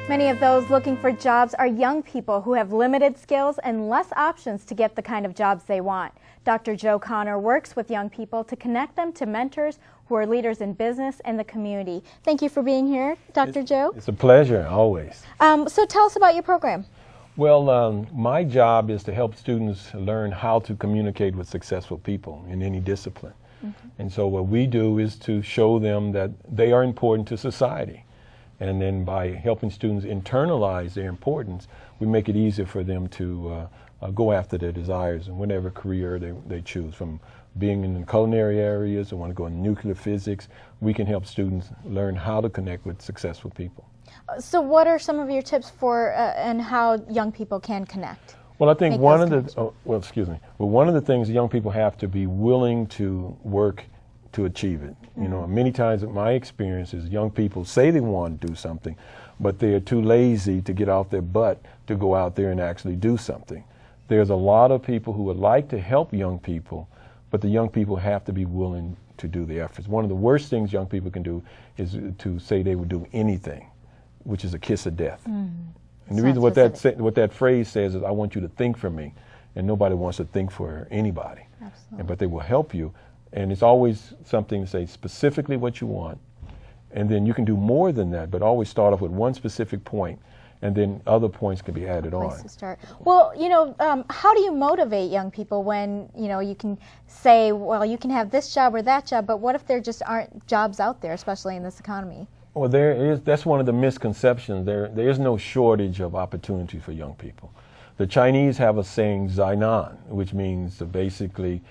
Many of those looking for jobs are young people who have limited skills and less options to get the kind of jobs they want. Dr. Joe Connor works with young people to connect them to mentors who are leaders in business and the community. Thank you for being here, Dr. Joe. It's a pleasure, always. So tell us about your program. Well, my job is to help students learn how to communicate with successful people in any discipline. And so what we do is to show them that they are important to society. And then by helping students internalize their importance, we make it easier for them to go after their desires in whatever career they choose. From being in the culinary areas or want to go in nuclear physics, we can help students learn how to connect with successful people. So what are some of your tips for and how young people can connect? Well, I think one of the, one of the things young people have to be willing to work to achieve it. You know, many times in my experience is young people say they want to do something, but they are too lazy to get off their butt to go out there and actually do something. There's a lot of people who would like to help young people, but the young people have to be willing to do the efforts. One of the worst things young people can do is to say they would do anything, which is a kiss of death. And the reason what that phrase says is, I want you to think for me, and nobody wants to think for anybody. But they will help you. And it's always something to say specifically what you want, and then you can do more than that, but always start off with one specific point, and then other points can be added on. To start. Well, you know, how do you motivate young people when, you know, you can say, well, you can have this job or that job, but what if there just aren't jobs out there, especially in this economy? Well, that's one of the misconceptions. There is no shortage of opportunity for young people. The Chinese have a saying, Zainan, which means basically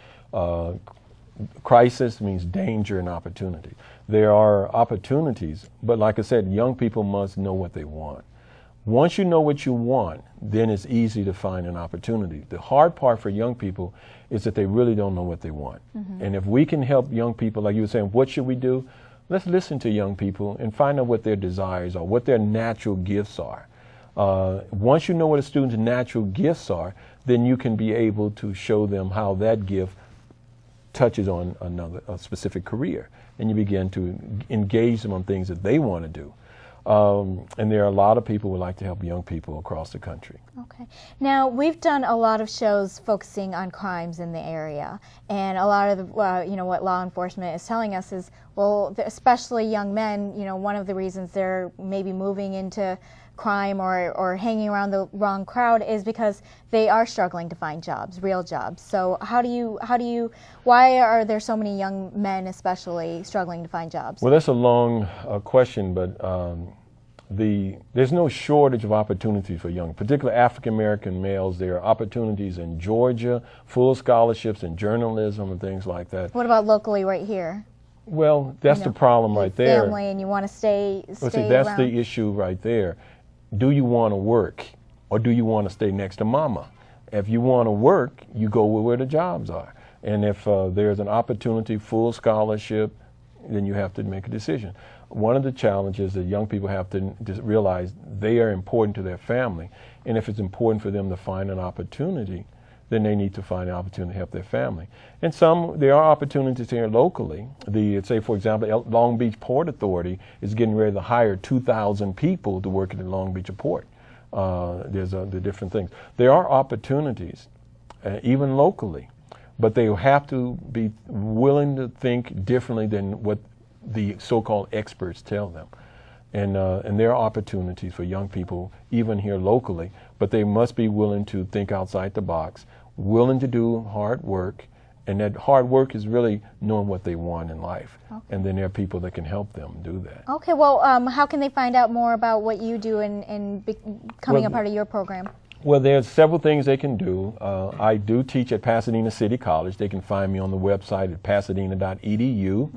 crisis means danger and opportunity. There are opportunities, but like I said, young people must know what they want. Once you know what you want, then it's easy to find an opportunity. The hard part for young people is that they really don't know what they want. And if we can help young people, like you were saying, what should we do? Let's listen to young people and find out what their desires are, what their natural gifts are. Once you know what a student's natural gifts are, then you can be able to show them how that gift touches on a specific career, and you begin to engage them on things that they want to do. And there are a lot of people who would like to help young people across the country. Okay. Now, we've done a lot of shows focusing on crimes in the area, and a lot of the, you know, what law enforcement is telling us is, well, especially young men, you know, one of the reasons they're maybe moving into crime or hanging around the wrong crowd is because they are struggling to find jobs, real jobs. So why are there so many young men especially struggling to find jobs? Well, that's a long question, but there's no shortage of opportunity for young, particularly African-American males. There are opportunities in Georgia, full scholarships in journalism and things like that. What about locally right here? Well, that's the problem right there. Family, and you want to stay that's the issue right there. Do you want to work, or do you want to stay next to mama? If you want to work, you go where the jobs are. And if there's an opportunity, full scholarship, then you have to make a decision. One of the challenges that young people have to just realize, they are important to their family. And if it's important for them to find an opportunity, then they need to find an opportunity to help their family. And there are opportunities here locally. Say, for example, Long Beach Port Authority is getting ready to hire 2,000 people to work at the Long Beach Port. There's the different things. There are opportunities, even locally, but they have to be willing to think differently than what the so-called experts tell them. And there are opportunities for young people, even here locally, but they must be willing to think outside the box, willing to do hard work, and that hard work is really knowing what they want in life. And then there are people that can help them do that. Okay, well, how can they find out more about what you do and becoming a part of your program? Well, there's several things they can do. I do teach at Pasadena City College. They can find me on the website at pasadena.edu,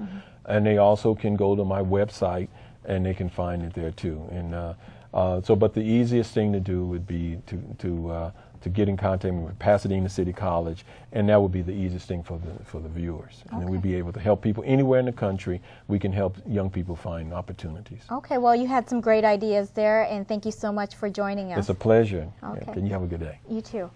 and they also can go to my website and they can find it there too. And but the easiest thing to do would be to get in contact with Pasadena City College, and that would be the easiest thing for the viewers. And then we'd be able to help people anywhere in the country. We can help young people find opportunities. Okay, well, you had some great ideas there, and thank you so much for joining us. It's a pleasure. Okay. And you have a good day. You too.